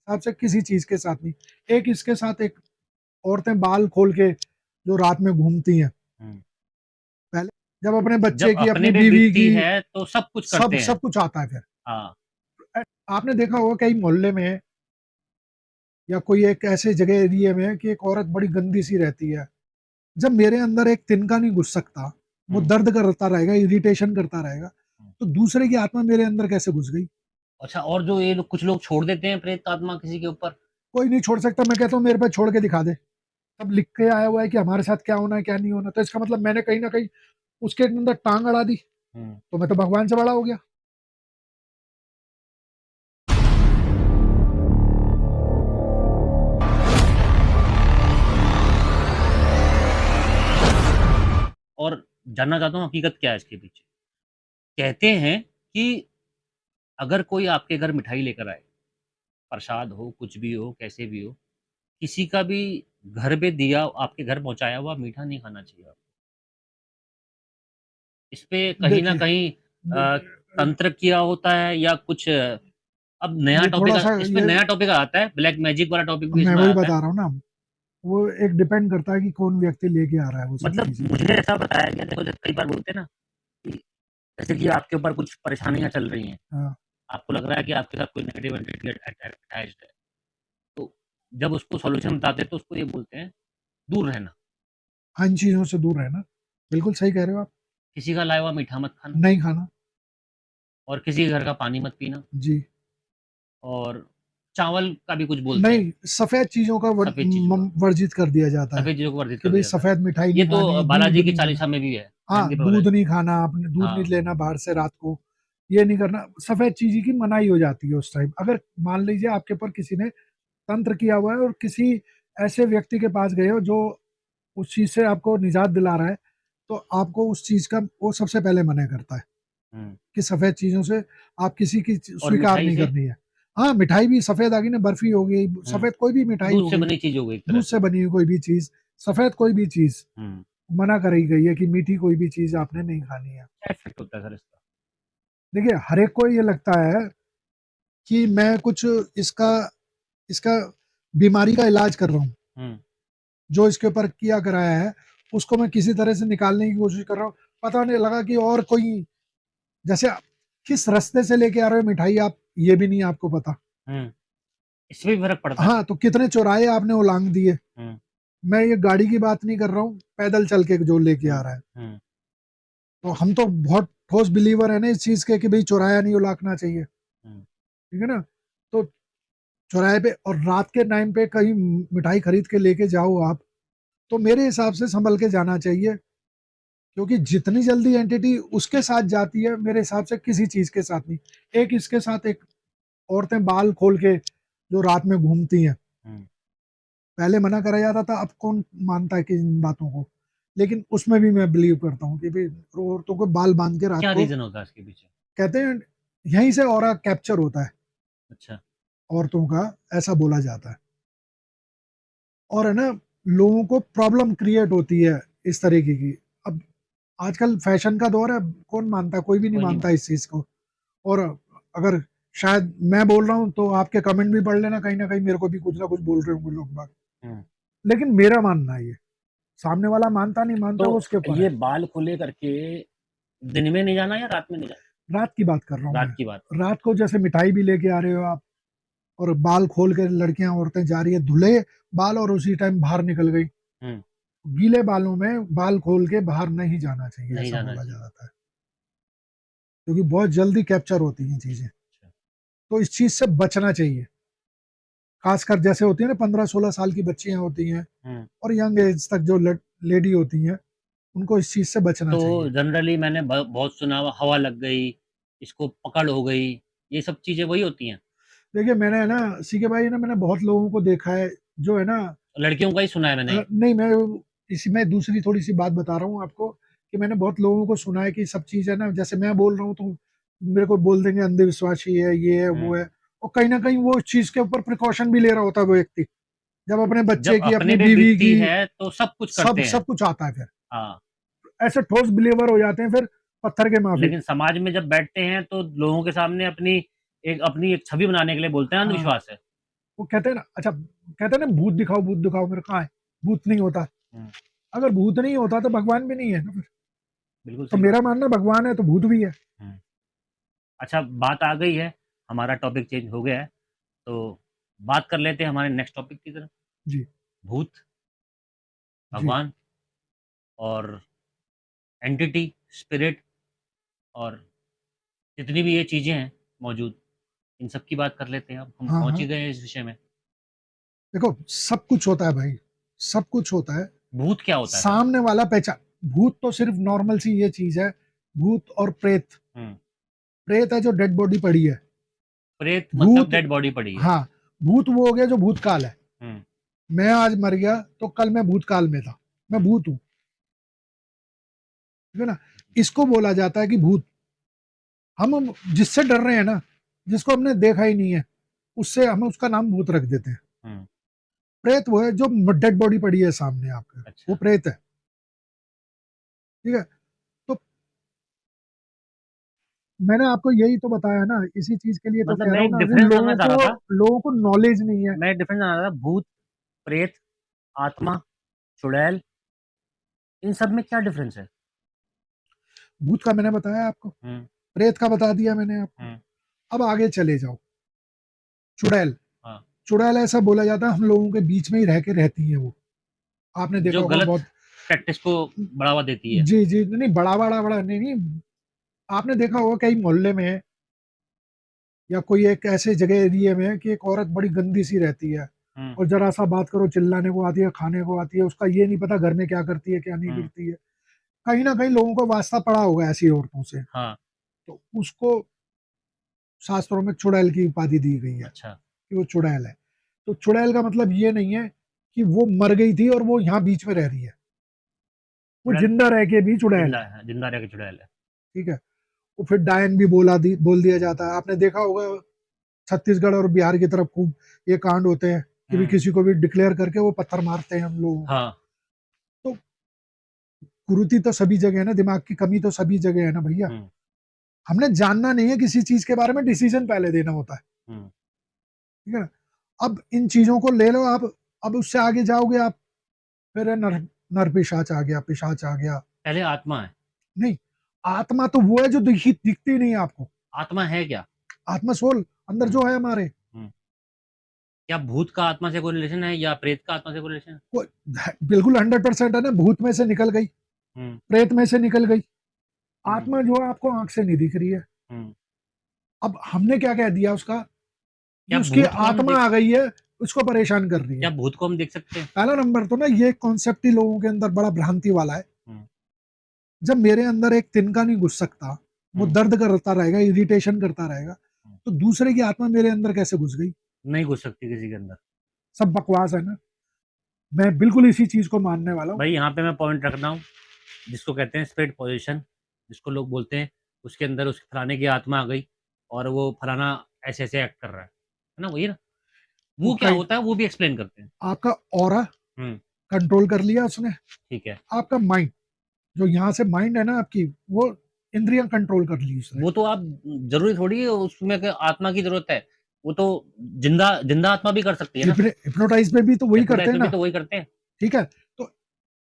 हिसाब से किसी चीज के साथ नहीं। एक इसके साथ एक औरतें बाल खोल के जो रात में घूमती हैं, हम्म। पहले जब अपने जब बच्चे की, अपने अपनी पे बीवी बीतती की, है तो सब कुछ सब करते हैं। सब कुछ आता है फिर। हाँ। आपने देखा होगा कई मोहल्ले में या कोई एक ऐसे जगह एरिया में कि एक औरत बड़ी गंदी सी रहती है, जब मेरे अंदर एक तिनका नहीं घुस सकता, वो हम्म। दर्द करता रहेगा, इरिटेशन करता रहेगा, हम्म। तो दूसरे की आत्मा मेरे अंदर कैसे घुस गई? अच्छा, और जो ये कुछ लोग छोड़ देते हैं प्रेत आत्मा किसी के ऊपर। कोई नहीं छोड़ सकता। मैं कहता हूँ मेरे पे छोड़ के दिखा दे, तब लिख के आया हुआ है कि हमारे साथ क्या होना है क्या नहीं होना, तो इसका मतलब मैंने कहीं ना कहीं उसके अंदर टांग अड़ा दी, हम्म। तो मैं तो भगवान से बड़ा हो गया। और जानना चाहता हूँ हकीकत क्या है इसके पीछे। कहते हैं कि अगर कोई आपके घर मिठाई लेकर आए, प्रसाद हो, कुछ भी हो, कैसे भी हो, किसी का भी घर पे दिया आपके घर पहुंचाया हुआ मीठा नहीं खाना चाहिए आपको। इस पे कहीं ना देखिए, कहीं अ, तंत्र किया होता है या कुछ। अब नया ये टॉपिक, थोड़ा सा इस पे ये, नया टॉपिक आता है, ब्लैक मैजिक वाला टॉपिक अब भी मैं इसमें वही आता बता है। रहा हूँ ना, वो एक डिपेंड करता है कि कौन व्यक्ति लेके आ रहा है वो सब मतलब चीजें। मुझे ऐसा बताया गया, देखो जैसे कई बार बोलते हैं ना कि जैसे कि आपके ऊपर कुछ परेशानियां चल रही हैं, हाँ, आपको लग रहा है कि आपके साथ कोई नेगेटिव एंटिटी अटैच्ड है, तो जब उसको सॉल्यूशन बताते हैं तो उसको ये बोलते हैं दूर रहना, हाँ, इन चीजों से दूर रहना, बिल्कुल सही कह रहे हो आप। किसी का लाया हुआ मीठा मत खाना, नहीं खाना। और किसी के घर का पानी मत पीना, जी। और चावल का भी कुछ बोलते हैं। नहीं, सफेद चीजों का सफेद चीजों का, वर्जित कर दिया जाता है सफेद चीजों को वर्जित कि कर भाई दिया जाता है। सफेद मिठाई ये नहीं तो खानी, दूध बालाजी की नहीं लेना। चालीसा में भी है, हाँ, नंदी प्रभु। दूध नहीं खाना, आपने दूध नहीं हाँ। लेना बाहर से रात को, ये नहीं करना। सफेद चीज की मनाही हो जाती है उस टाइम। अगर मान लीजिए आपके ऊपर किसी ने तंत्र किया हुआ है और किसी ऐसे व्यक्ति के पास गए हो जो उस चीज से आपको निजात दिला रहा है, तो आपको उस चीज का वो सबसे पहले मना करता है हम्म। कि सफेद चीजों से आप किसी की और स्वीकार मिठाई नहीं से। करनी है। हाँ, मिठाई भी सफेद आ गई ना, बर्फी हो गई, हम्म। सफेद कोई भी मिठाई दूध हो से गई, बनी चीज हो गई एक तरह दूध से। से बनी हुई कोई भी चीज, सफेद कोई भी चीज हम्म। मना करी गई है कि मीठी कोई भी चीज आपने नहीं खानी है। क्या इफेक्ट होता है सर इसका। देखिए, हर एक को ये लगता है कि मैं कुछ इसका इसका बीमारी का इलाज कर रहा हूँ, हम्म। जो इसके ऊपर किया कराया है उसको मैं किसी तरह से निकालने की कोशिश कर रहा हूँ। पता नहीं लगा कि और कोई, जैसे किस रास्ते से लेके आ रहे हो मिठाई आप, ये भी नहीं आपको पता। हम्म। इससे भी फर्क पड़ता है। हाँ, तो कितने चौराहे आपने उलांग दिए। हम्म। मैं ये गाड़ी की बात नहीं कर रहा हूँ, पैदल चल के जो लेके आ हम्म। रहा है। हम्म। तो हम तो बहुत ठोस बिलीवर है ना इस चीज के कि भाई चौराया नहीं उलाकना चाहिए, हम्म। ठीक है ना। तो चौराहे पे और रात के टाइम पे कहीं मिठाई खरीद के लेके जाओ आप, तो मेरे हिसाब से संभल के जाना चाहिए, क्योंकि जितनी जल्दी एंटिटी उसके साथ जाती है, मेरे हिसाब से किसी चीज के साथ नहीं। एक इसके साथ एक औरतें बाल खोल के जो रात में घूमती हैं, हम्म। पहले मना करा जाता था, अब कौन मानता है कि इन बातों को, लेकिन उसमें भी मैं बिलीव करता हूँ कि भाई औरतों को बाल बांध के रात क्या को, रीजन होता है इसके पीछे। कहते हैं यहीं से ऑरा कैप्चर होता है अच्छा। औरतों का, ऐसा बोला जाता है। और है ना, लोगों को प्रॉब्लम क्रिएट होती है इस तरीके की। अब आजकल फैशन का दौर है, कौन मानता है, कोई भी नहीं कोई नहीं मानता मानता। इस चीज को। और अगर शायद मैं बोल रहा हूँ तो आपके कमेंट भी पढ़ लेना, कहीं ना कहीं मेरे को भी कुछ ना कुछ बोल रहे होंगे लोग बाग। हम्म। लेकिन मेरा मानना है ये, सामने वाला मानता नहीं मानता तो वो उसके ऊपर ये है। बाल खुले करके दिन में नहीं जाना या रात में नहीं जाना। रात की बात कर रहा हूँ रात की बात। मैं, रात को जैसे मिठाई भी लेके आ रहे हो आप, और बाल खोल के लड़कियां औरतें जा रही है धुले बाल, और उसी टाइम बाहर निकल गई, हम्म। गीले बालों में बाल खोल के बाहर नहीं जाना चाहिए, नहीं ऐसा जाना बोला चाहिए। जाता है, क्योंकि बहुत जल्दी कैप्चर होती हैं चीजें। अच्छा। तो इस चीज से बचना चाहिए, खासकर जैसे होती है ना 15-16 साल की बच्चियां होती हैं हम्म। और यंग एज तक जो लेडी होती हैं, उनको इस चीज से बचना तो चाहिए। जनरली मैंने बहुत सुना हुआ, हवा लग गई, इसको पकड़ हो गई, ये सब चीजें वही होती हैं। देखिए, मैंने है ना सीके भाई ना, मैंने बहुत लोगों को देखा है जो है ना, लड़कियों का ही सुना है मैंने। नहीं, मैं इसी में दूसरी थोड़ी सी बात बता रहा हूँ आपको, कि मैंने बहुत लोगों को सुना है कि सब चीज है ना, जैसे मैं बोल रहा हूँ तो मेरे को बोल देंगे अंधविश्वासी है, ये है वो हम्म। है, और कहीं ना कहीं वो इस चीज के ऊपर प्रिकॉशन भी ले रहा होता है वो व्यक्ति, जब अपने जब बच्चे की, अपने अपनी पे बीवी बीतती की, है तो सब कुछ सब करते हैं। सब कुछ आता है फिर, हाँ। ऐसे ठोस बिलीवर हो जाते हैं फिर, पत्थर के माफिक। लेकिन समाज में जब बैठते हैं तो लोगों के सामने अपनी एक छवि बनाने के लिए बोलते हैं हाँ, अंधविश्वास है। वो कहते हैं ना, अच्छा कहते हैं ना भूत दिखाओ, मेरे कहाँ है, भूत नहीं होता। हम्म, अगर भूत नहीं होता तो भगवान भी नहीं है ना फिर। बिल्कुल तो सही मेरा बात है। मानना भगवान है तो भूत भी है। हम्म, अच्छा, बात आ गई है, हमारा टॉपिक चेंज हो गया है, तो बात कर लेते हैं हमारे नेक्स्ट टॉपिक की तरफ। जी। भूत, जी। भगवान और एंटिटी, स्पिरिट और जितनी भी ये चीज़ें हैं मौजूद, इन सब की बात कर लेते हैं। अब हम हाँ पहुंच हाँ, ही गए हैं इस विषय में। देखो सब कुछ होता है भाई, सब कुछ होता है। भूत क्या होता है सर? सामने वाला पहचान, भूत तो सिर्फ नॉर्मल सी ये चीज है। भूत और प्रेत, हम्म, प्रेत है जो डेड बॉडी पड़ी है। प्रेत मतलब भूत, डेड बॉडी पड़ी है। हाँ, भूत वो हो गया जो भूतकाल है। हम्म, मैं आज मर गया तो कल मैं भूतकाल में था, मैं हम्म, भूत हूँ, ठीक है ना। इसको बोला जाता है कि भूत। हम जिससे डर रहे हैं ना, जिसको हमने देखा ही नहीं है, उससे हम उसका नाम भूत रख देते हैं। हम्म, प्रेत वो है जो डेड बॉडी पड़ी है सामने आपके, वो अच्छा, प्रेत है, ठीक है। तो मैंने आपको यही तो बताया ना, इसी चीज के लिए तो मतलब कह मैं रहा हूँ एक ना, अभी डिफरेंस जानना चाह रहा था। लोगों को नॉलेज नहीं है। मैं एक डिफरेंस जानना चाह रहा था, भूत, प्रेत, आत्मा, चुड़ैल, इन सब में क्या डिफरेंस है? भूत का मैंने बताया आपको, हम्म, प्रेत का बता दिया मैंने आपको। हम्म, अब आगे चले जाओ, चुड़ैल। हाँ, चुड़ैल ऐसा बोला जाता है हम लोगों के बीच में ही रह के रहती है वो, आपने देखा जो होगा गलत बहुत। प्रैक्टिस को बढ़ावा देती है। जी जी, नहीं बड़ा नहीं नहीं, आपने देखा होगा कई मोहल्ले में या कोई एक ऐसे जगह एरिया में कि एक औरत बड़ी गंदी सी रहती है, हम्म, और जरा सा बात करो चिल्लाने को आती है, खाने को आती है, उसका ये नहीं पता घर में क्या करती है क्या नहीं हम्म, करती है। कहीं ना कहीं लोगों को वास्ता पड़ा होगा ऐसी औरतों से, हाँ, तो उसको शास्त्रों में चुड़ैल की उपाधि दी गई है अच्छा, कि वो चुड़ैल है। तो चुड़ैल का मतलब ये नहीं है कि वो मर गई थी और वो यहाँ बीच में रह रही है, वो चुड़ैल जिंदा रह के भी चुड़ैल जिंदा है, है, जिंदा रह के चुड़ैल है। ठीक है। वो फिर डायन भी बोल दिया जाता है, आपने देखा होगा छत्तीसगढ़ और बिहार की तरफ खूब ये कांड होते हैं कि भी हम्म, किसी को भी डिक्लेयर करके वो पत्थर मारते हैं हम लोग। हाँ, तो कुरीति तो सभी जगह है ना, दिमाग की कमी तो सभी जगह है ना भैया। हम्म, हमने जानना नहीं है किसी चीज के बारे में, डिसीजन पहले देना होता है, हम्म, ठीक है ना। अब इन चीजों को ले लो आप, अब उससे आगे जाओगे आप, फिर नर पिशाच आ गया, पिशाच आ गया। पहले आत्मा है। नहीं, आत्मा तो वो है जो दिखती नहीं है आपको। आत्मा है क्या? आत्मा सोल अंदर हम्म, जो है हमारे, हम्म, क्या भूत का आत्मा से कोई रिलेशन है या प्रेत का आत्मा से कोई रिलेशन है? वो बिल्कुल 100% है ना, भूत में से निकल गई, हम्म, प्रेत में से निकल गई। हम्म, आत्मा जो है आपको आंख से नहीं दिख रही है। हम्म, अब हमने क्या कह दिया उसका, कि क्या उसकी भूत को हम आत्मा देख आ गई है, उसको परेशान कर रही क्या है। भूत को हम देख सकते हैं? पहला नंबर तो ना ये कॉन्सेप्ट ही लोगों के अंदर बड़ा भ्रांति वाला है। हम्म, जब मेरे अंदर एक तिनका नहीं घुस सकता, वो हम्म, दर्द करता रहेगा, इरिटेशन करता रहेगा, हम्म, तो दूसरे की आत्मा मेरे अंदर कैसे घुस गई? नहीं घुस सकती किसी के अंदर। सब बकवास है ना। मैं बिल्कुल इसी चीज को मानने वाला हूँ। भाई यहाँ पे मैं पॉइंट रख रहा हूँ, जिसको कहते हैं स्पिरिट पोजीशन, जिसको लोग बोलते हैं उसके अंदर उसके फलाने की आत्मा आ गई और वो फलाना ऐसे ऐसे एक्ट कर रहा है ना, वही ना? वो वो क्या कई, होता है वो भी एक्सप्लेन करते हैं। आपका ऑरा हम्म, कंट्रोल कर लिया उसने, ठीक है। आपका माइंड, जो यहाँ से माइंड है ना आपकी, वो इंद्रियां कंट्रोल कर ली उसने। वो तो आप, जरूरी थोड़ी है उसमें कि आत्मा की जरूरत है, वो तो जिंदा जिंदा आत्मा भी कर सकती है ना। हिप्नोटाइज में भी तो वही करते हिप्नोटाइज हैं में भी ना, तो वही करते हैं। ठीक है। तो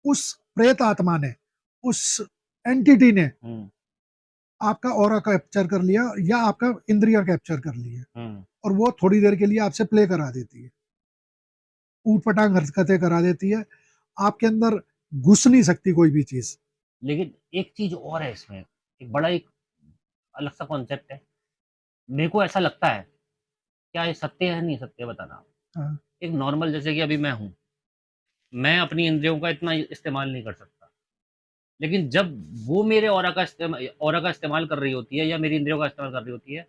उस प्रेत आत्मा ने, उस एंटिटी ने हम्म, आपका ऑरा कैप्चर कर लिया या आपका इंद्रिया कैप्चर कर लिया, हम्म, और वो थोड़ी देर के लिए आपसे प्ले करा देती है, ऊट पटांग हरकतें करा देती है, आपके अंदर घुस नहीं सकती कोई भी चीज। लेकिन एक चीज और है इसमें, एक बड़ा एक अलग सा कॉन्सेप्ट है। मेरे को ऐसा लगता है, क्या ये सत्य है नहीं सत्य बताना आप। हाँ, एक नॉर्मल, जैसे कि अभी मैं हूं, मैं अपनी इंद्रियों का इतना इस्तेमाल नहीं कर सकता, लेकिन जब वो मेरे ऑरा का इस्तेमाल कर रही होती है या मेरी इंद्रियों का इस्तेमाल कर रही होती है,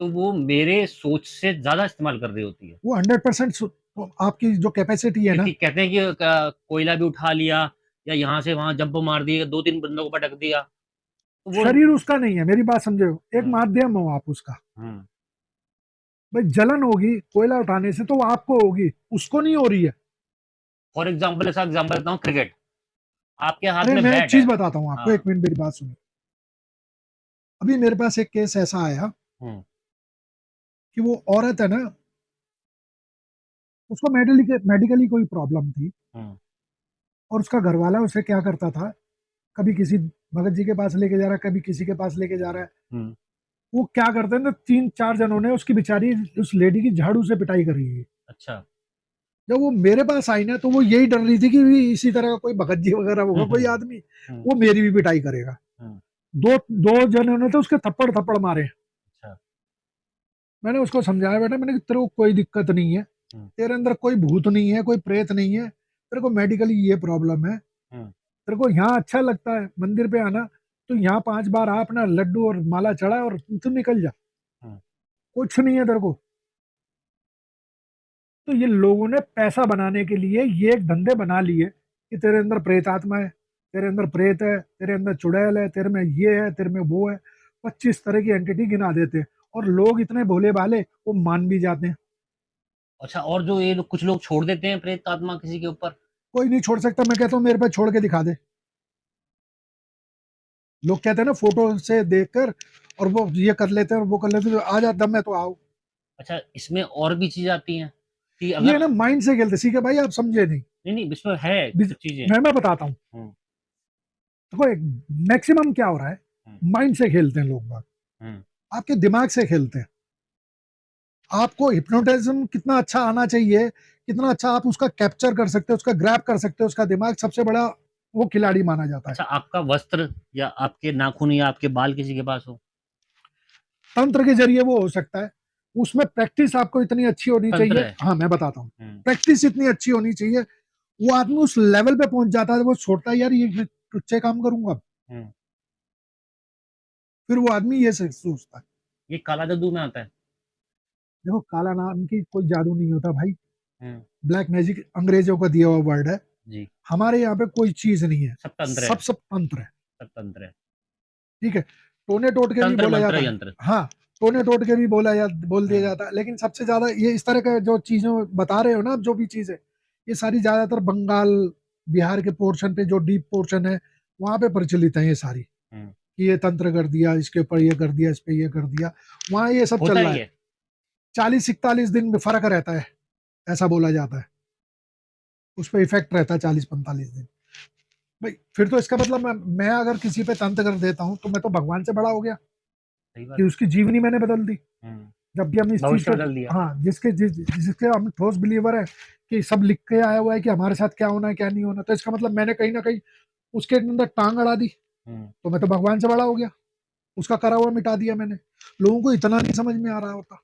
तो वो मेरे सोच से ज्यादा इस्तेमाल कर रही होती है। वो 100% आपकी जो कैपेसिटी है ना। क्योंकि कहते हैं कि कोयला भी उठा लिया या यहाँ से वहां जंप मार दिए, दो तीन बंदों को पटक दिया, तो वो। शरीर उसका नहीं है, मेरी बात समझो, एक हम्म, माध्यम हो आप उसका। हम्म, भाई जलन होगी कोयला उठाने से तो वो आपको होगी, उसको नहीं हो रही है। फॉर एग्जाम्पल, ऐसा एग्जाम्पल देता हूँ, क्रिकेट, आपके हाथ अरे में मैं एक बैट है। चीज बताता हूँ आपको, हाँ, 1 मिनट मेरी बात सुनिए। अभी मेरे पास एक केस ऐसा आया हम्म, कि वो औरत है ना, उसको मेडिकली कोई प्रॉब्लम थी, हुँ, और उसका घरवाला उसे क्या करता था, कभी किसी भगत जी के पास लेके जा रहा है, कभी किसी के पास लेके जा रहा है। हुँ, वो क्या करते हैं ना, 3-4 जनों ने उसकी बेचारी उस लेडी की झाड़ू से पिटाई करी है। अच्छा। जब वो मेरे पास आई ना, तो वो यही डर रही थी कि भी इसी तरह का कोई भगत जी वगैरह हुँ, होगा हुँ, कोई आदमी, हुँ, वो मेरी भी पिटाई करेगा। हुँ, दो दो जनों ने तो उसके थप्पड़ थप्पड़ मारे। अच्छा। मैंने उसको समझाया, बेटा मैंने कि तेरे को कोई दिक्कत नहीं है, हुँ, तेरे अंदर कोई भूत नहीं है, कोई प्रेत नहीं है, तेरे को मेडिकली ये प्रॉब्लम है, हुँ, तेरे को यहाँ अच्छा लगता है मंदिर पे आना, तो यहाँ 5 बार आ, अपना लड्डू और माला चढ़ा और तू निकल जा, हुँ। कुछ नहीं है तेरे को। तो ये लोगों ने पैसा बनाने के लिए ये एक धंधे बना लिए कि तेरे अंदर प्रेत आत्मा है, तेरे अंदर प्रेत है, तेरे अंदर चुड़ैल है, तेरे में ये है, तेरे में वो है, 25 तरह की एंटिटी गिना देते हैं, और लोग इतने भोले भाले वो मान भी जाते हैं। अच्छा, और जो ये लोग कुछ लोग छोड़ देते हैं प्रेत आत्मा किसी के ऊपर? कोई नहीं छोड़ सकता, मैं कहता हूँ मेरे पे छोड़ के दिखा दे। लोग कहते हैं ना फोटो से देखकर, और वो ये कर लेते हैं और वो कर लेते हैं, तो आ जा दम में तो आओ। अच्छा, इसमें और भी चीज़ें आती हैं कि ये अगर ना माइंड से खेलते, सीखे भाई, आप समझे नहीं। नहीं, नहीं, इसमें है कुछ चीज़ें। मैं बताता हूँ। हुँ, देखो, एक मैक्सिमम क्या हो रहा है, हुँ, माइंड से खेलते हैं लोग बाग, हुँ, आपके दिमाग से खेलते हैं। आपको हिप्नोटिज्म कितना अच्छा आना चाहिए, कितना अच्छा आप उसका कैप्चर कर सकते हो, उसका ग्रैब कर सकते हो, उसका दिमाग सबसे बड़ा वो खिलाड़ी माना जाता है। अच्छा, आपका वस्त्र या आपके नाखून या आपके बाल किसी के पास हो? तंत्र के जरिए वो हो सकता है, उसमें प्रैक्टिस आपको इतनी अच्छी होनी तंत्र चाहिए। है। हाँ, मैं बताता हूँ। हुँ, प्रैक्टिस इतनी अच्छी होनी चाहिए, वो आदमी उस लेवल पे पहुंच जाता है, वो छोड़ता है यार ये तुच्छ काम करूंगा, हुँ। फिर वो आदमी ये सोचता है। ये काला जादू में आता है? देखो, काला नाम की कोई जादू नहीं होता भाई, हुँ, ब्लैक मैजिक अंग्रेजों का दिया हुआ वर्ड है। जी, हमारे यहाँ पे कोई चीज नहीं है, सब तंत्र सब है, सब तंत्र है। सब तंत्र है। ठीक है, टोने टोट के भी तंत्र, बोला मंत्र, जाता है। यंत्र। हाँ, टोने टोट के भी बोल दिया हुँ, जाता है, लेकिन सबसे ज्यादा ये इस तरह का जो चीजें बता रहे हो ना आप, जो भी चीज है, ये सारी ज्यादातर बंगाल, बिहार के पोर्शन पे, जो डीप पोर्शन है, वहां पे प्रचलित है ये सारी, हुँ। कि ये तंत्र कर दिया, इसके ऊपर ये कर दिया, इस पे ये कर दिया, वहां ये सब होता चल है रहा है। ये? 40-41 दिन में फर्क रहता है, ऐसा बोला जाता है, उस पर इफेक्ट रहता है 40-45 दिन। भाई फिर तो इसका मतलब मैं अगर किसी पे तंत्र कर देता हूँ, तो मैं तो भगवान से बड़ा हो गया, सही कि बात है। उसकी जीवनी मैंने बदल दी। हुँ, जब भी हम इस चीज भविष्य को, बदल दिया। हाँ, जिसके हम ठोस बिलीवर है कि सब लिख के आया हुआ है कि हमारे साथ क्या होना है क्या नहीं होना, तो इसका मतलब मैंने कहीं ना कहीं उसके अंदर टांग अड़ा दी, हुँ, तो मैं तो भगवान से बड़ा हो गया, उसका करा हुआ मिटा दिया मैंने। लोगों को इतना नहीं समझ में आ रहा होता।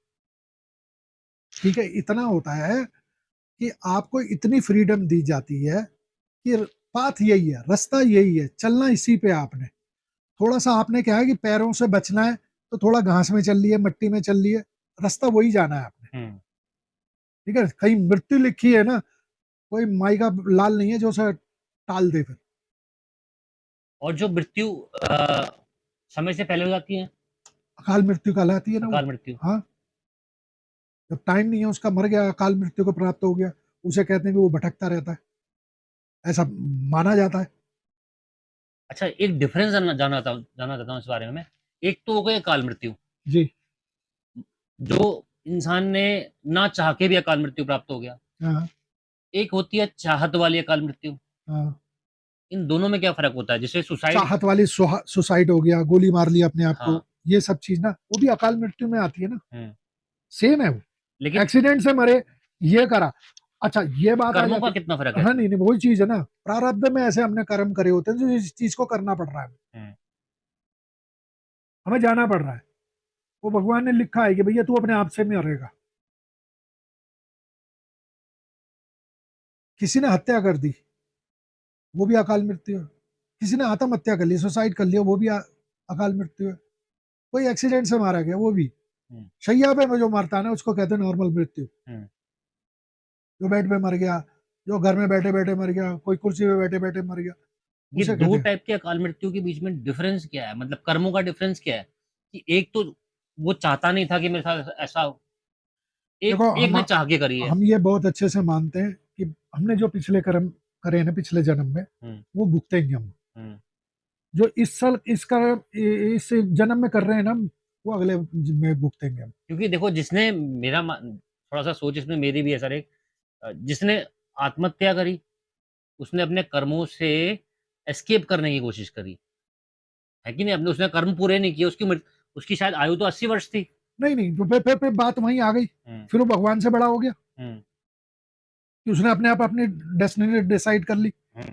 ठीक है, इतना होता है कि आपको इतनी फ्रीडम दी जाती है कि पाथ यही है, रास्ता यही है, चलना इसी पे आपने। थोड़ा सा आपने क्या है कि पैरों से बचना है, तो थोड़ा घास में चल लिए, मिट्टी में चल लिए, रास्ता वही जाना है आपने। हुँ। ठीक है, कहीं मृत्यु लिखी है ना, कोई माई का लाल नहीं है जो उसे टाल दे फिर। और जो मृत्यु समय से पहले हो जाती है, अकाल मृत्यु कहलाती है ना वो। अकाल मृत्यु। हाँ, जब टाइम नहीं है उसका, मर गया, अकाल मृत्यु को प्राप्त हो गया, उसे कहते हैं कि वो भटकता रहता है, ऐसा माना जाता है। अच्छा, एक डिफरेंस जानना चाहता हूँ इस बारे में मैं। एक तो हो गई अकाल मृत्यु, जी। जो इंसान ने ना चाह के भी अकाल मृत्यु प्राप्त हो गया। हाँ। एक होती है चाहत वाली अकाल मृत्यु। हाँ, इन दोनों में क्या फ़र्क होता है? जैसे सुसाइड। चाहत वाली सुसाइड हो गया, गोली मार लिया अपने आप को, हाँ, ये सब चीज ना वो भी अकाल मृत्यु में आती है ना। हुँ। सेम है वो, लेकिन एक्सीडेंट से मरे, ये करा। अच्छा, ये बात आ कर्मों का जाती। कितना फ़र्क है हाँ, इसमें? नहीं नहीं, वही चीज है ना, प्रारब्ध में ऐसे हमने कर्म करे होते हैं जो इस चीज को करना पड़ रहा है, हुँ, हमें जाना पड़ रहा है। वो भगवान ने लिखा है कि भैया तू अपने आप से मरेगा। किसी ने हत्या कर दी, वो भी अकाल मृत्यु है। किसी ने आत्महत्या कर ली, सुसाइड कर लिया, वो भी अकाल मृत्यु है। कोई एक्सीडेंट से मारा गया, वो भी। हुँ, शैया पे जो मरता है ना, उसको कहते हैं नॉर्मल मृत्यु। हुँ। जो बेड पे मर गया, जो घर में बैठे बैठे मर गया, कोई कुर्सी पे बैठे बैठे मर गया, ये उसे 2 कहते हैं। टाइप के अकाल मृत्यु के बीच में डिफरेंस क्या है? मतलब कर्मों का डिफरेंस क्या है? कि एक तो वो चाहता नहीं था कि मेरे साथ ऐसा हो, एक देखो, एक ने चाह के करी है। हम ये बहुत अच्छे से मानते हैं कि हमने जो पिछले कर्म करे हैं ना, पिछले जन्म में, हुँ, वो भुगतेंगे हम। हुँ। जो इस साल इस कर्म इस जन्म में कर रहे हैं ना, वो अगले में भुगतेंगे हम। क्योंकि देखो जिसने मेरा मा थोड़ा-सा सोच इसमें मेरी भी है सर एक, जिसने आत्महत्या करी, उसने अपने कर्मों से एस्केप करने की कोशिश करी, है कि नहीं? अपने उसने कर्म पूरे नहीं किए, उसकी शायद आयु तो 80 वर्ष थी। नहीं नहीं, तो फिर बात वहीं आ गई। हुँ, फिर वो भगवान से बड़ा हो गया हुँ, कि उसने अपने आप अपनी डेस्टिनी डिसाइड कर ली, हुँ,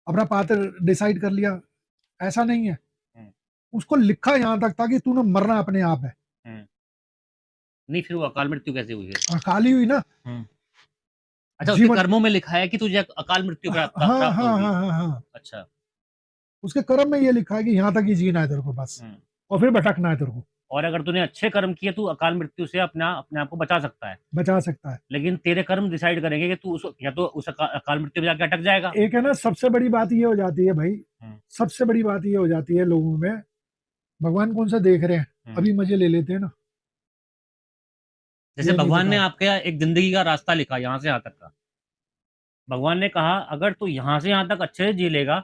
अपना पाथ डिसाइड कर लिया। ऐसा नहीं है, हुँ, उसको लिखा यहाँ तक था कि तूने मरना अपने आप है। हुँ। नहीं, फिर वो अकाल मृत्यु कैसे हुई फिर? अकाल ही हुई ना। हुँ। अच्छा, उसके जीवन। कर्मों में लिखा है कि तुझे अकाल मृत्यु हाँ प्राप्त हाँ होगी। हाँ हाँ हाँ, अच्छा। उसके कर्म में ये लिखा है कि यहाँ तक ही जीना है तेरे को बस, हुँ। और फिर भटकना है तेरे को। और अगर तूने अच्छे कर्म किए, तू अकाल मृत्यु से अपने आप को बचा सकता है। बचा सकता है। लेकिन तेरे कर्म डिसाइड करेंगे कि तू उस या तो उस अकाल मृत्यु में जाके अटक जाएगा। एक है ना, सबसे बड़ी बात ये हो जाती है भाई, हुँ, सबसे बड़ी बात ये हो जाती है लोगों में, भगवान कौन सा देख रहे हैं, हुँ। अभी मजे ले लेते हैं ना, जैसे ये नहीं भगवान ने पता। आपके एक ज़िंदगी का रास्ता लिखा यहाँ से यहाँ तक का। भगवान ने कहा अगर तू यहाँ से यहाँ तक अच्छे से जी लेगा,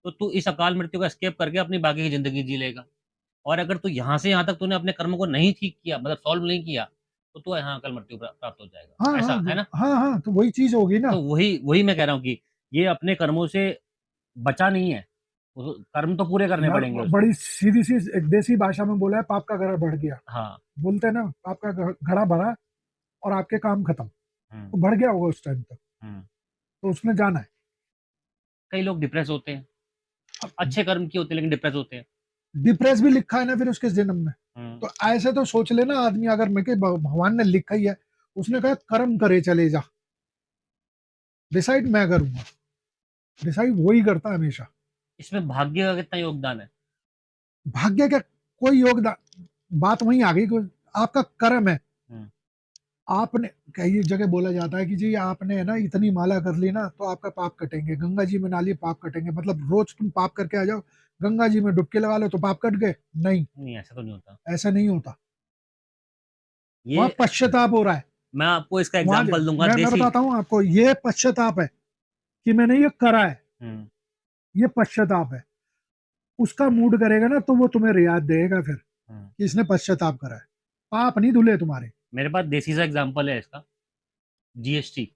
तो तू इस अकाल मृत्यु को एस्केप करके अपनी बाकी की ज़िंदगी जी लेगा। और अगर तू यहाँ से यहाँ तक तूने अपने कर्म को नहीं ठीक किया, मतलब सॉल्व नहीं किया, तो तू यहाँ अकाल मृत्यु प्राप्त हो हाँ जाएगा। हाँ ऐसा, है ना? हाँ हाँ, तो वही चीज होगी ना। तो वही वही मैं कह रहा हूँ कि ये अपने कर्मों से बचा नहीं है। कर्म तो पूरे करने यार पड़ेंगे उसको। बड़ी सीधी सी एक देसी भाषा में बोला है, पाप का घड़ा बढ़ गया। हाँ। बोलते हैं ना, पाप का घड़ा भरा और आपके काम खत्म, हुँ, तो बढ़ गया होगा उस टाइम तक, हुँ। तो उसने जाना है। कई लोग डिप्रेस होते हैं। अब अच्छे कर्म किए होते हैं लेकिन डिप्रेस होते हैं। डिप्रेस भी लिखा है ना फिर उसके जन्म में, हुँ, तो ऐसे तो सोच लेना आदमी, अगर मैं के भगवान ने लिखा ही है, उसने कहा कर्म करे चले जा, डिसाइड मैं करूंगा, डिसाइड वही करता है हमेशा। इसमें भाग्य का कितना योगदान है? भाग्य का कोई योगदान, बात वहीं आ गई, आपका कर्म है। हुँ, आपने कई जगह बोला जाता है कि जी आपने है ना इतनी माला कर ली ना, तो आपका पाप कटेंगे, गंगा जी में नाली पाप कटेंगे, मतलब रोज तुम पाप करके आ जाओ, गंगा जी में डुबकी लगा लो तो पाप कट गए। नहीं, नहीं ऐसा तो नहीं होता। ऐसा नहीं होता। वहां ये पश्चाताप हो रहा है। मैं आपको इसका वहां एग्ज़ाम्पल दूँगा मैं देसी। बताता हूँ आपको, ये पश्चाताप है कि मैंने ये करा है, हुँ, ये पश्चाताप है। उसका मूड करेगा ना तो वो तुम्हें रियायत देगा फिर हुँ। कि इसने पश्चाताप करा है, पाप नहीं धुले तुम्हारे। मेरे पास देसी सा एग्ज़ाम्पल है इसका, जीएसटी।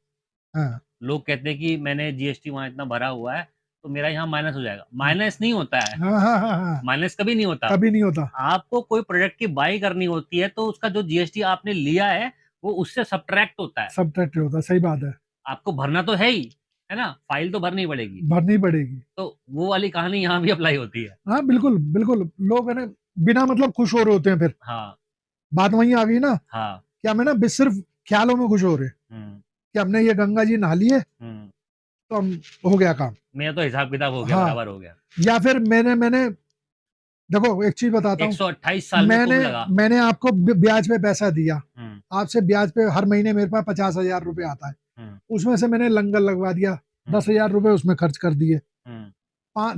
हाँ लोग कहते हैं कि मैंने जीएसटी वहाँ इतना भरा हुआ है, तो मेरा यहाँ माइनस हो जाएगा। माइनस नहीं होता है, हाँ हाँ हाँ हाँ, माइनस कभी नहीं होता। कभी नहीं होता। आपको कोई प्रोडक्ट की बाई करनी होती है, तो उसका जो जीएसटी आपने लिया है, वो उससे सब्ट्रैक्ट होता है। सब ट्रैक्टर होता, सही बात है। आपको भरना तो है ही, है ना? फाइल तो भरनी पड़ेगी। भरनी पड़ेगी। तो वो वाली कहानी यहाँ भी अप्लाई होती है। हाँ बिल्कुल बिल्कुल, लोग है ना बिना मतलब खुश हो रहे होते हैं फिर, हाँ, बात वहीं आ गई ना, हाँ। कि हमें ना बस सिर्फ ख्यालों में खुश हो रहे हैं हुँ, कि हमने ये गंगा जी नहा लिए हुँ। तो हम, हो गया काम। मेरा तो हिसाब-किताब हो गया, हाँ, बराबर हो गया। या फिर मैंने मैंने देखो एक चीज बताता हूँ, 128 साल में मैंने कुंभ लगा। मैंने आपको ब्याज पे पैसा दिया, हुँ, आपसे ब्याज पे हर महीने मेरे पास 50,000 रुपये आता है, हुँ, उसमें से मैंने लंगर लगवा दिया, हुँ, 10,000 रुपये उसमें खर्च कर दिए, हुँ,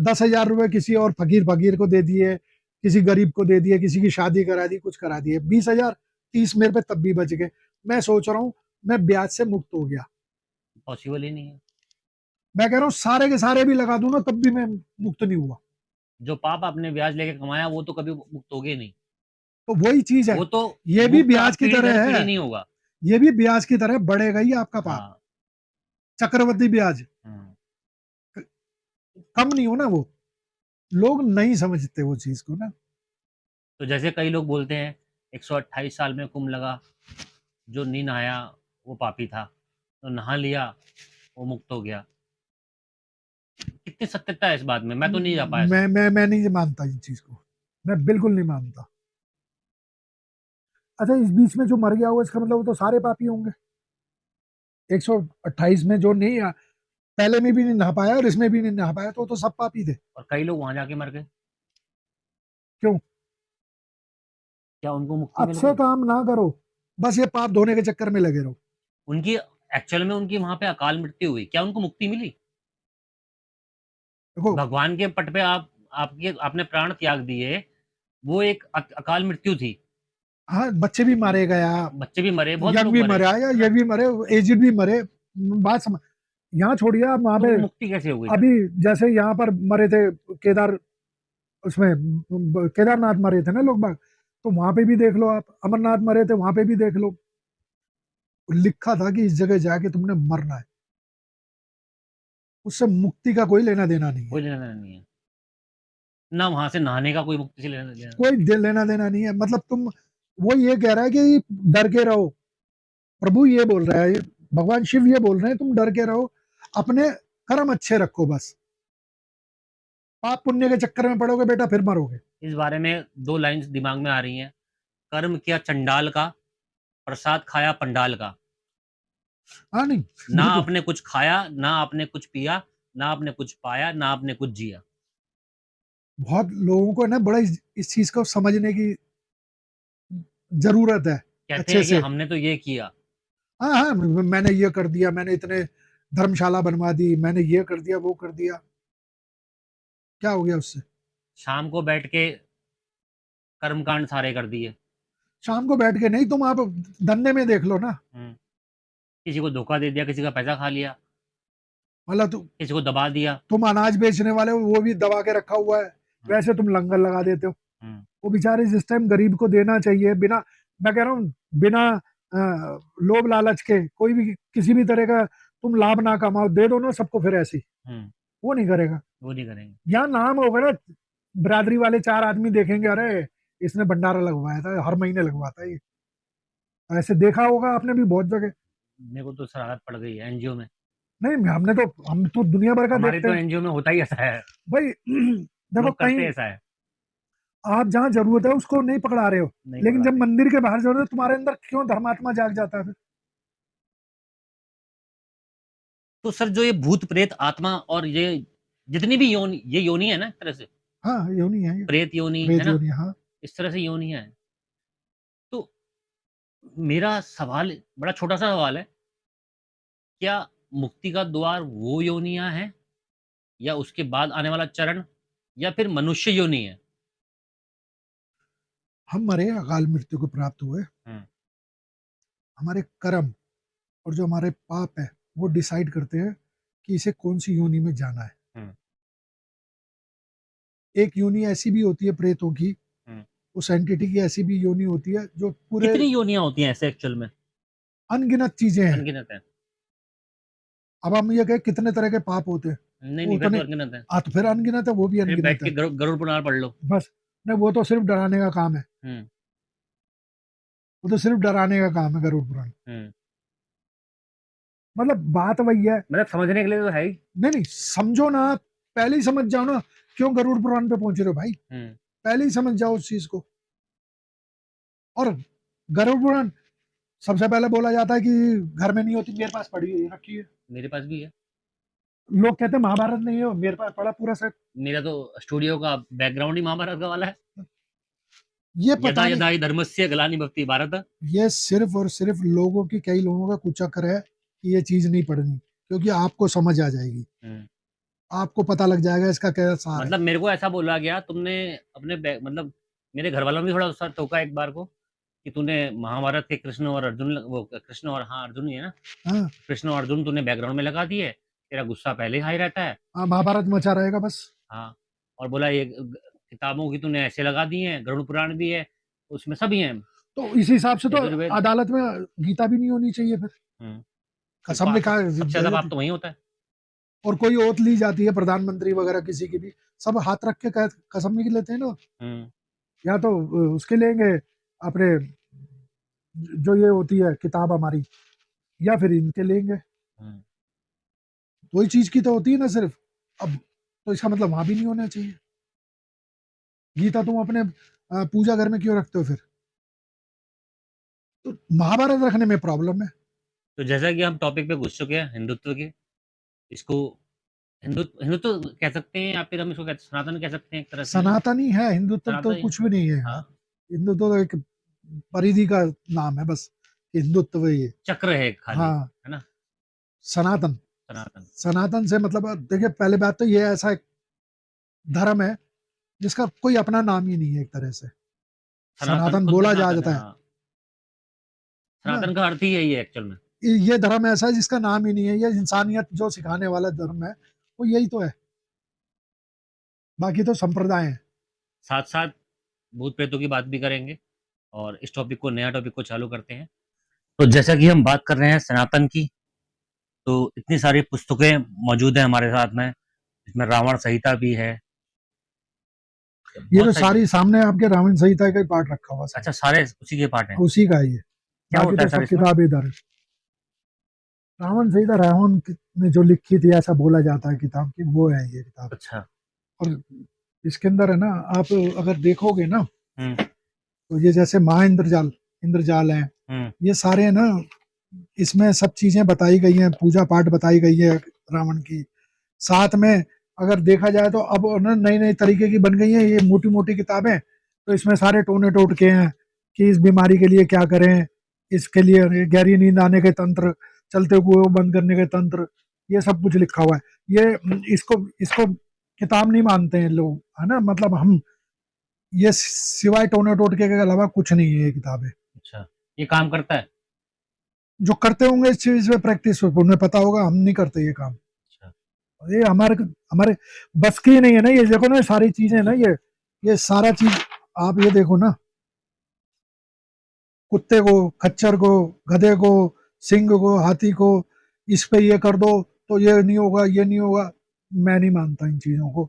10,000 रुपये किसी और फकीर फकीर को दे दिए, किसी गरीब को दे दिए, किसी की शादी करा दी, कुछ करा दिए, 20,000, 30 मेरे पे तब भी बच गए। मैं सोच रहा हूँ मैं ब्याज से मुक्त हो गया। पॉसिबल ही नहीं है। मैं कह रहा हूँ सारे के सारे भी लगा दूं ना तब भी मैं मुक्त नहीं हुआ। जो पाप आपने ब्याज लेके कमाया, वो तो कभी मुक्त होगे नहीं। तो वही चीज है, वो तो ये भी मुक्त ब्याज आप की पीढ़ी दर तरह पीढ़ी है, नहीं होगा। ये भी ब्याज की तरह बढ़ेगा ही आपका पाप, हाँ। चक्रवृद्धि ब्याज, हुँ। कम नहीं हो ना वो, लोग नहीं समझते वो चीज को ना। तो जैसे कई लोग बोलते हैं 128 साल में कुंभ लगा, जो नहीं नहाया वो पापी था, तो नहा लिया वो मुक्त हो गया। कितनी सत्यता है इस बात में? मैं तो नहीं जा पाया इसमें। मैं नहीं मानता इस चीज को, मैं बिल्कुल नहीं मानता। अच्छा, इस बीच में जो मर गया होगा इसका मतलब वो तो सारे पापी होंगे, 128 में जो नहीं पहले में भी नहीं नहा पाया और इसमें भी नहीं नहा पाया, तो वो तो सब पापी थे। और कई लोग वहाँ जाके मर गए, क्यों? क्या उनको मुक्ति मिल अच्छे गई? काम ना करो, बस ये पाप धोने के चक्कर में लगे रहो। उनकी एक्चुअल में उनकी वहाँ पे अकाल मृत्यु हुई, क्या उनको मुक्ति मिली? देखो, भगवान के पट पे आपके आपने प्राण त्याग दिए, वो एक अकाल मृत्यु थी। हाँ बच्चे भी मारे गया, बच्चे भी मरे, बहुत यंग लोग भी मरे, मरा या है ये ना? भी मरे, एजेड भी मरे, बात समझ। यहाँ छोड़िए आप वहां तो पे, उनको मुक्ति कैसे हो गई फिर? अभी जैसे यहाँ पर मरे थे केदार, उसमें केदारनाथ मरे थे ना लोग बाग, तो वहां पे भी देख लो, आप अमरनाथ मरे थे वहां पे भी देख लो, लिखा था कि इस जगह जाके तुमने मरना है, उससे मुक्ति का कोई लेना देना नहीं है, कोई लेना-देना नहीं है। ना वहाँ से नहाने का कोई मुक्ति से लेना-देना। कोई लेना देना नहीं है। मतलब तुम, वो ये कह रहा है कि डर के रहो, प्रभु ये बोल रहा है, भगवान शिव ये बोल रहे हैं तुम डर के रहो, अपने कर्म अच्छे रखो बस, पाप पुण्य के चक्कर में पड़ोगे बेटा फिर मरोगे। इस बारे में 2 लाइन्स दिमाग में आ रही हैं। कर्म किया चंडाल का, प्रसाद खाया पंडाल का। हाँ नहीं, ना बिल्कुल। आपने कुछ खाया, ना आपने कुछ पिया, ना आपने कुछ पाया, ना आपने कुछ जिया। बहुत लोगों को ना बड़ा इस चीज को समझने की जरूरत है कहते अच्छे हैं कि से। हमने तो ये किया। हाँ हाँ, मैंने ये कर दिया, मैंने इतने धर्मशाला बनवा दी, मैंने ये कर दिया वो कर दिया, क्या हो गया उससे? शाम को बैठ के कर्मकांड सारे कर दिए। शाम को बैठ के नहीं, तुम आप धंधे में देख लो ना। हुँ। किसी को धोखा दे दिया, किसी का पैसा खा लिया, मतलब किसी को दबा दिया। तुम अनाज बेचने वाले हो, वो भी दबा के रखा हुआ है, हुँ, वैसे तुम लंगर लगा देते हो। हुँ, वो बेचारे जिस टाइम गरीब को देना चाहिए, बिना, मैं कह रहा हूँ बिना लोभ लालच के, कोई भी किसी भी तरह का तुम लाभ ना कमाओ, दे दो ना सबको फिर ऐसे ही। हुँ। वो नहीं करेगा। वो नहीं करेंगे। यहाँ नाम होगा ना, बिरादरी वाले 4 आदमी देखेंगे, अरे इसने भंडारा लगवाया था, हर महीने लगवाता है ये। ऐसे देखा होगा आपने भी बहुत जगह। मेरे को तो शरारत पड़ गई है एनजीओ में। नहीं, हम तो दुनिया भर का हमारी देखते तो हैं एनजीओ में होता ही ऐसा है। भाई। देखो लोग कहीं करते ऐसा है। आप जहाँ जरूरत है उसको नहीं पकड़ा रहे हो, नहीं लेकिन जब पकड़ाते। मंदिर के बाहर जरूरत है, तुम्हारे अंदर क्यों धर्मात्मा जाग जाता है फिर? तो सर जो ये भूत प्रेत आत्मा और ये जितनी भी योनि, ये योनि है ना एक तरह से, हाँ, योनि है ये, प्रेत योनि है प्रेत ना, योनि, हाँ। इस तरह से योनियां हैं। तो मेरा सवाल बड़ा छोटा सा सवाल है, क्या मुक्ति का द्वार वो योनियां हैं या उसके बाद आने वाला चरण या फिर मनुष्य योनि है? हम मरे, अकाल मृत्यु को प्राप्त हुए, हम्म। हमारे कर्म और जो हमारे पाप है वो डिसाइड करते हैं कि इसे कौन सी योनि में जाना है। हम्म। एक योनि ऐसी भी होती है प्रेतों की, हम्म। उस एंटिटी की ऐसी भी योनि होती है जो पूरे कितनी योनियां होती हैं ऐसे एक्चुअल में? अनगिनत चीजें हैं। अनगिनत है। अब हम ये कहें कितने तरह के पाप होते हैं, नहीं वो नहीं, फिर तो उतने, अनगिनत है। हाँ तो फिर अनगिनत है, वो भी फिर बैठ अनगिनत के है। गरुड़ पुराण पढ़ लो। बस, नहीं वो तो सिर्फ डराने का काम है, हम्म। वो तो सिर्फ डराने का काम है गरुड़ पुराण। हम्म। मतलब बात वही है। मतलब समझने के लिए तो है ही। नहीं नहीं, समझो ना आप, पहले ही समझ जाओ ना, क्यों गरुड़ पुराण पे पहुंच रहे हो भाई, हम्म। पहले ही समझ जाओ उस चीज को। और गरुड़ पुराण सबसे पहले बोला जाता है कि घर में नहीं होती, मेरे पास पड़ी है, रखी है। मेरे पास भी है। लोग कहते हैं महाभारत नहीं है, मेरे पास पड़ा पूरा सेट। मेरा तो स्टूडियो का बैकग्राउंड ही महाभारत का वाला है। ये यदा पता नहीं, यदा हि धर्मस्य ग्लानिर्भवति भारत। ये सिर्फ और सिर्फ लोगों की, कई लोगों का कुचक्र है कि ये चीज नहीं पढ़नी, क्योंकि आपको समझ आ जाएगी, हम्म। आपको पता लग जाएगा इसका क्या सार है। मतलब मेरे को ऐसा बोला गया तुमने अपने मतलब मेरे घर वालों ने भी थोड़ा सा टोका एक बार को कि तूने महाभारत के कृष्ण और अर्जुन वो कृष्ण और हाँ अर्जुन ही है ना, हाँ कृष्ण और अर्जुन तूने बैकग्राउंड में लगा दिए, तेरा गुस्सा पहले ही हाई रहता है। हाँ, महाभारत मचा रहेगा बस। हाँ। और बोला ये किताबों की तूने ऐसे लगा दी हैं, गरुड़ पुराण भी है, उसमें सभी हैं, तो इस हिसाब से तो यजुर्वेद। अदालत में गीता भी नहीं होनी चाहिए फिर, हम्म। फिर कसम पाप लिखा सबसे दे ज्यादा पाप देती। तो वही होता है। और कोई ओथ ली जाती है, प्रधानमंत्री वगैरह किसी की भी, सब हाथ रख के कसम नहीं लेते हैं ना। हम्म। या तो उसके लेंगे अपने, जो ये होती है किताब हमारी, या फिर इनके लेंगे। हम्म। वही चीज की तो होती है ना सिर्फ। अब तो इसका मतलब वहां भी नहीं होना चाहिए। गीता तुम अपने पूजा घर में क्यों रखते हो फिर? तो महाभारत रखने में प्रॉब्लम है। तो जैसा कि हम टॉपिक पे घुस चुके हैं हिंदुत्व के, इसको हिंदुत्व कह सकते हैं या फिर हम इसको सनातन कह सकते हैं एक तरह से, है ना? सनातनी है, हिंदुत्व तो सनातन। कुछ भी नहीं है यहाँ। हाँ। हिंदुत्व तो एक परिधि का नाम है बस, हिंदुत्व ये। चक्र है खाली, हाँ, है ना? सनातन, सनातन। सनातन से मतलब देखिए, पहले बात तो ये ऐसा एक धर्म है जिसका कोई अपना नाम ही नहीं है एक तरह से। सनातन सनातन खुद में बोला जा सनातन है, जाता है हाँ। ना। सनातन का अर्थ ही यही है एक्चुअल में। ये धर्म ऐसा है जिसका नाम ही नहीं है, ये इंसानियत जो सिखाने वाला धर्म है, वो यही तो है, बाकी तो संप्रदाय है। साथ साथ भूत प्रेतों की बात भी करेंगे और इस टॉपिक को, नया टॉपिक को चालू करते हैं। तो जैसा कि हम बात कर रहे हैं सनातन की, तो इतनी सारी पुस्तकें मौजूद हैं हमारे साथ में, इसमें रावण संहिता भी है। ये तो बहुत सारी सारी सामने आपके रावण संहिता का ही पार्ट रखा हुआ सब, अच्छा, सारे उसी के पार्ट हैं। उसी का ही है। क्या बाकी होता तो है सर सब इसमें? किताब इधर है। रावण संहिता रावण ने जो लिखी थी ऐसा बोला जाता है किताब की, वो है ये किताब। अच्छा। और इसके अंदर है ना, आप अगर देखोगे ना, हुँ, तो ये जैसे इंद्रजाल इंद्रजाल है, हुँ, ये सारे है ना, इसमें सब चीजें बताई गई हैं, पूजा पाठ बताई गई है रावण की। साथ में अगर देखा जाए तो अब ना नई नई तरीके की बन गई हैं ये मोटी मोटी किताबें, तो इसमें सारे टोने टोटके हैं कि इस बीमारी के लिए क्या करें, इसके लिए गहरी नींद आने के तंत्र, चलते कुएं को बंद करने के तंत्र, ये सब कुछ लिखा हुआ है। ये इसको इसको किताब नहीं मानते हैं लोग, है ना, मतलब हम, ये सिवाय टोने टोटके के अलावा कुछ नहीं है ये किताबें। अच्छा। ये काम करता है? जो करते होंगे इस चीज पे प्रैक्टिस, उन्हें पता होगा, हम नहीं करते ये काम। अच्छा। ये हमारे हमारे बस की नहीं है ना, ये देखो ना, ये सारी चीजें ना, ये सारा चीज आप ये देखो ना, कुत्ते को, खच्चर को, गधे को, सिंह को, हाथी को, इस पे ये कर दो तो ये नहीं होगा, ये नहीं होगा। मैं नहीं मानता इन चीजों को।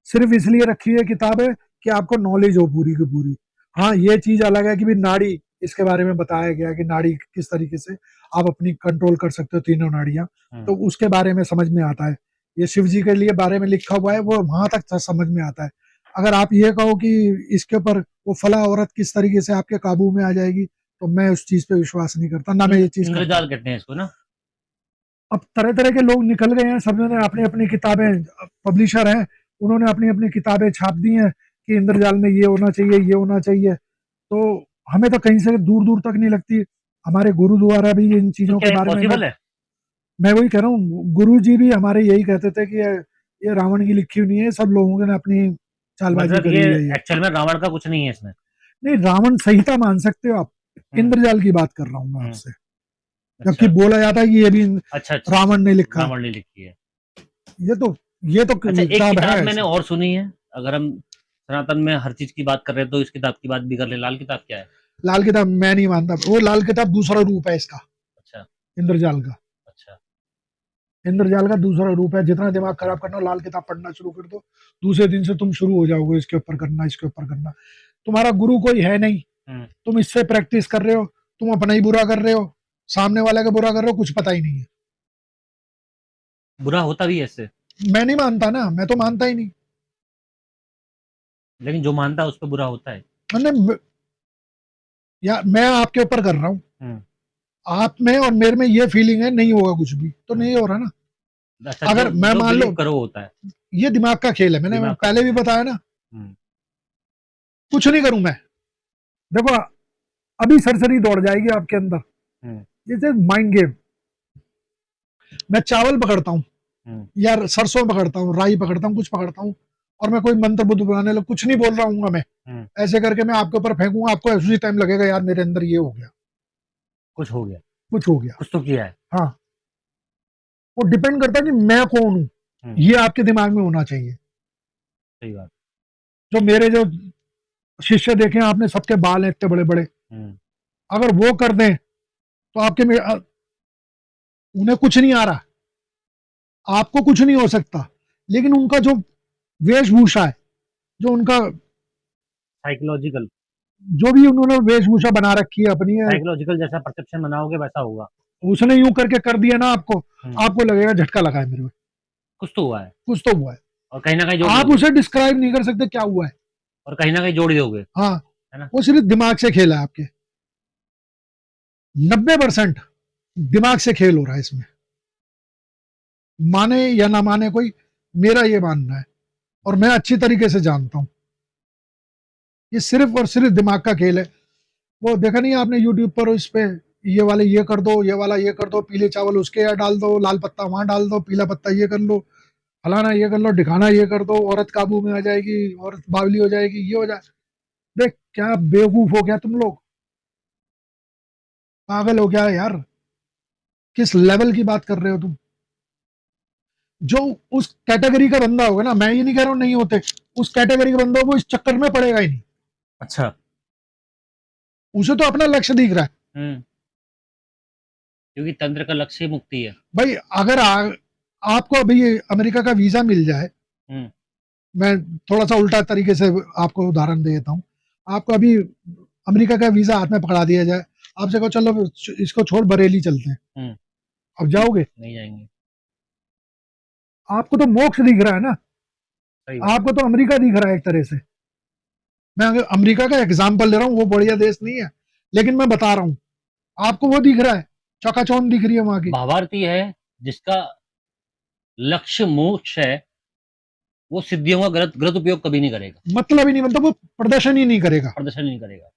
सिर्फ इसलिए रखी है किताबें कि आपको नॉलेज हो पूरी की पूरी। हाँ, ये चीज अलग है कि भी नाड़ी, इसके बारे में बताया गया कि नाड़ी किस तरीके से आप अपनी कंट्रोल कर सकते हो, तीनों नाड़ियां, हुँ, तो उसके बारे में समझ में आता है। ये शिव जी के लिए बारे में लिखा हुआ है, वो वहां तक समझ में आता है। अगर आप ये कहो कि इसके ऊपर वो फला औरत किस तरीके से आपके काबू में आ जाएगी, तो मैं उस चीज पे विश्वास नहीं करता, ना मैं ये चीज करता हूँ। इंद्रजाल कहते हैं इसको ना? अब तरह तरह के लोग निकल गए हैं, सब ने अपनी अपनी किताबें, पब्लिशर हैं, उन्होंने अपनी अपनी किताबें छाप दी हैं कि इंद्रजाल में ये होना चाहिए, ये होना चाहिए। तो हमें तो कहीं से दूर दूर तक नहीं लगती। हमारे गुरु द्वारा भी इन तो चीजों क्या के ये बारे में पॉसिबल है? मैं वही कह रहा हूँ, गुरु जी भी हमारे यही कहते थे कि ये रावण की लिखी हुई नहीं है, सब लोगों ने अपनी चालबाजी मतलब करी ये हुई है ये। एक्चुअल में रावण का कुछ नहीं है इसमें? नहीं, रावण संहिता मान सकते हो आप, हुँ, इंद्रजाल की बात कर रहा हूँ मैं हुँ, आपसे। जबकि अच्छा। बोला जाता है कि ये भी अच्छा, अच्छा, अच्छा। रावण ने लिखा है। रावण ने लिखी है। ये तो ये तो अच्छा, एक किताब है किताब मैंने ऐसी। और सुनी है, अगर हम सनातन में हर चीज़ की बात कर रहे हैं, तो इस किताब की बात भी कर लें। लाल किताब क्या है? लाल किताब मैं नहीं मानता, वो लाल किताब दूसरा रूप है इसका, अच्छा, इंद्रजाल का। अच्छा, इंद्रजाल का दूसरा रूप है। जितना दिमाग खराब करना, लाल किताब पढ़ना शुरू कर दो, दूसरे दिन से तुम शुरू हो जाओगे इसके ऊपर करना, इसके ऊपर करना। तुम्हारा गुरु कोई है नहीं, हुँ, तुम इससे प्रैक्टिस कर रहे हो, तुम अपना ही बुरा कर रहे हो, सामने वाले का बुरा कर रहे हो, कुछ पता ही नहीं है। बुरा होता भी है इससे। मैं नहीं मानता ना, मैं तो हुँ, मानता ही नहीं। लेकिन जो मानता है उस पे बुरा होता है। मैंने, या मैं आपके ऊपर कर रहा हूँ, हुँ, आप में और मेरे में ये फीलिंग है नहीं होगा कुछ भी, तो हुँ। नहीं हो रहा ना। अच्छा, जो अगर मैं जो मान लो, बिलीव करो वो होता है, ये दिमाग का खेल है, मैंने दिमाग का पहले भी खेल है। बताया ना, हुँ, कुछ नहीं करूं मैं। देखो, अभी सरसरी दौड़ जाएगी आपके अंदर, हुँ, जैसे माइंड गेम। मैं चावल पकड़ता हूँ, हुँ, या सरसों पकड़ता हूँ, राई पकड़ता हूँ, कुछ पकड़ता हूँ, और मैं कोई मंत्र बुद्ध बनाने लग, कुछ नहीं बोल रहा हूँ मैं, हुँ, ऐसे करके मैं आपके ऊपर फेंकूंगा, आपको उसी टाइम लगेगा यार मेरे अंदर ये हो गया, कुछ हो गया, कुछ हो गया। कुछ तो किया है। हाँ, वो डिपेंड करता है कि मैं कौन हूँ, हुँ, ये आपके दिमाग में होना चाहिए। सही बात। जो मेरे जो शिष्य देखे आपने, सबके बाल हैं इतने बड़े बड़े, हुँ, अगर वो कर दें तो आपके में उन्हें कुछ नहीं आ रहा, आपको कुछ नहीं हो सकता। लेकिन उनका जो वेशभूषा है, जो उनका, साइकोलॉजिकल जो भी उन्होंने वेशभूषा बना रखी है अपनी है, साइकोलॉजिकल जैसा परसेप्शन बनाओगे वैसा होगा। उसने यूं करके कर दिया ना आपको, हुँ, आपको लगेगा झटका लगा है मेरे में, कुछ तो हुआ है कुछ तो हुआ है। और कहीं न कहीं जोड़ आप दोगे उसे डिस्क्राइब नहीं कर सकते क्या हुआ है। और कहीं न कहीं जोड़ ही दोगे, हाँ, है ना? वो सिर्फ दिमाग से खेला है आपके, 90% दिमाग से खेल हो रहा है इसमें, माने या ना माने कोई, मेरा ये मानना है, और मैं अच्छी तरीके से जानता हूं, ये सिर्फ और सिर्फ दिमाग का खेल है। वो देखा नहीं आपने यूट्यूब पर, इस पे ये वाले ये कर दो, ये वाला ये कर दो, पीले चावल उसके यहाँ डाल दो, लाल पत्ता वहां डाल दो, पीला पत्ता ये कर लो, फलाना ये कर लो, ढिकाना ये कर दो, औरत काबू में आ जाएगी, औरत बावली हो जाएगी, ये हो जाए। देख क्या बेवकूफ हो गया तुम लोग, पागल हो गया यार, किस लेवल की बात कर रहे हो तुम। जो उस कैटेगरी का बंदा होगा ना, मैं ये नहीं कह रहा हूं नहीं होते, उस कैटेगरी का बंदा, वो इस चक्कर में पड़ेगा ही नहीं। अच्छा। उसे तो अपना लक्ष्य दिख रहा है, हुँ, क्योंकि तंत्र का लक्ष्य ही मुक्ति है। भाई अगर आपको अभी अमेरिका का वीजा मिल जाए, मैं थोड़ा सा उल्टा तरीके से आपको उदाहरण दे देता हूँ। आपको अभी अमेरिका का वीजा हाथ में पकड़ा दिया जाए, आपसे कहो चलो इसको छोड़ बरेली चलते हैं, अब जाओगे? नहीं जाएंगे। आपको तो मोक्ष दिख रहा है ना, सही बात। आपको तो अमेरिका दिख रहा है एक तरह से। मैं अगर अमेरिका का एग्जाम्पल ले रहा हूँ, वो बढ़िया देश नहीं है, लेकिन मैं बता रहा हूँ आपको वो दिख रहा है, चकाचौंध दिख रही है वहां की। भावार्थी है जिसका लक्ष्य मोक्ष है, वो सिद्धियों का गलत गलत उपयोग कभी नहीं करेगा, मतलब ही नहीं बनता, वो प्रदर्शन ही नहीं करेगा। प्रदर्शन नहीं करेगा।